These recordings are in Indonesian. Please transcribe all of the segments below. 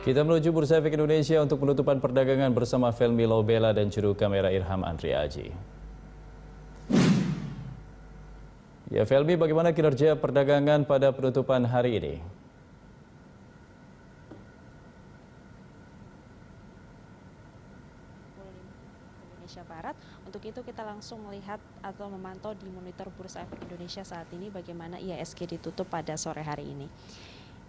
Kita menuju Bursa Efek Indonesia untuk penutupan perdagangan bersama Felmi Laubela dan juru kamera Irham Andri Aji. Ya Felmi, bagaimana kinerja perdagangan pada penutupan hari ini? Indonesia Barat. Untuk itu kita langsung melihat atau memantau di monitor Bursa Efek Indonesia saat ini bagaimana IHSG ditutup pada sore hari ini.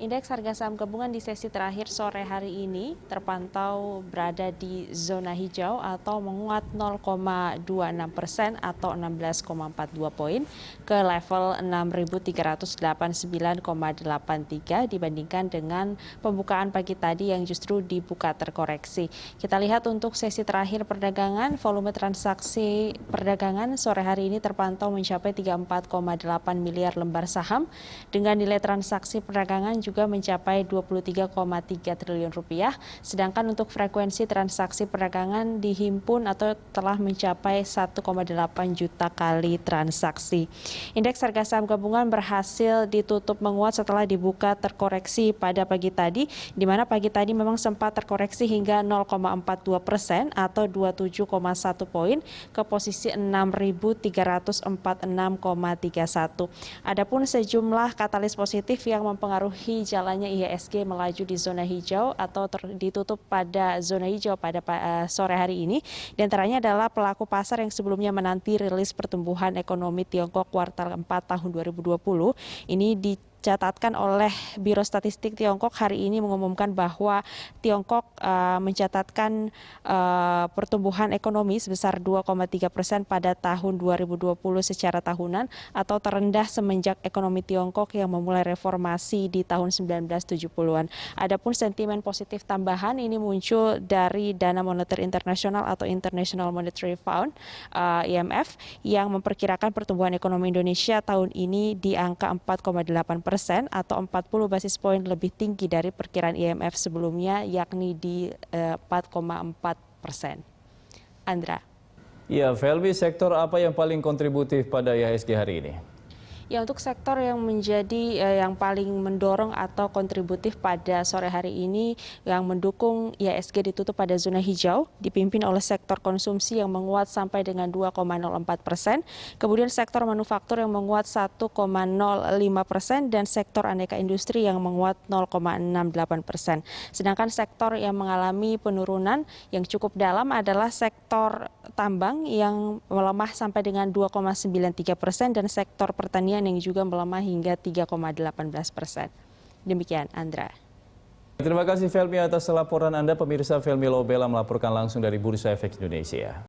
Indeks harga saham gabungan di sesi terakhir sore hari ini terpantau berada di zona hijau atau menguat 0,26% atau 16,42 poin ke level 6.389,83 dibandingkan dengan pembukaan pagi tadi yang justru dibuka terkoreksi. Kita lihat untuk sesi terakhir perdagangan, volume transaksi perdagangan sore hari ini terpantau mencapai 34,8 miliar lembar saham dengan nilai transaksi perdagangan juga mencapai 23,3 triliun rupiah, sedangkan untuk frekuensi transaksi perdagangan dihimpun atau telah mencapai 1,8 juta kali transaksi. Indeks harga saham gabungan berhasil ditutup menguat setelah dibuka terkoreksi pada pagi tadi, di mana pagi tadi memang sempat terkoreksi hingga 0,42% atau 27,1 poin ke posisi 6.346,31. Adapun sejumlah katalis positif yang mempengaruhi jalannya IHSG melaju di zona hijau atau ditutup pada zona hijau pada sore hari ini. Di antaranya adalah pelaku pasar yang sebelumnya menanti rilis pertumbuhan ekonomi Tiongkok kuartal 4 tahun 2020. Ini dicatatkan oleh Biro Statistik Tiongkok hari ini mengumumkan bahwa Tiongkok mencatatkan pertumbuhan ekonomi sebesar 2,3% pada tahun 2020 secara tahunan atau terendah semenjak ekonomi Tiongkok yang memulai reformasi di tahun 1970-an. Adapun sentimen positif tambahan ini muncul dari Dana Moneter Internasional atau International Monetary Fund IMF yang memperkirakan pertumbuhan ekonomi Indonesia tahun ini di angka 4,8% atau 40 basis poin lebih tinggi dari perkiraan IMF sebelumnya yakni di 4,4%. Andra. Ya, Felmi, sektor apa yang paling kontributif pada IHSG hari ini? Ya, untuk sektor yang menjadi yang paling mendorong atau kontributif pada sore hari ini yang mendukung IHSG ditutup pada zona hijau dipimpin oleh sektor konsumsi yang menguat sampai dengan 2,04%, kemudian sektor manufaktur yang menguat 1,05% dan sektor aneka industri yang menguat 0,68%. Sedangkan sektor yang mengalami penurunan yang cukup dalam adalah sektor tambang yang melemah sampai dengan 2,93% dan sektor pertanian yang juga melemah hingga 3,18%. Demikian, Andra. Terima kasih Felmi atas laporan Anda. Pemirsa, Felmi Laubela melaporkan langsung dari Bursa Efek Indonesia.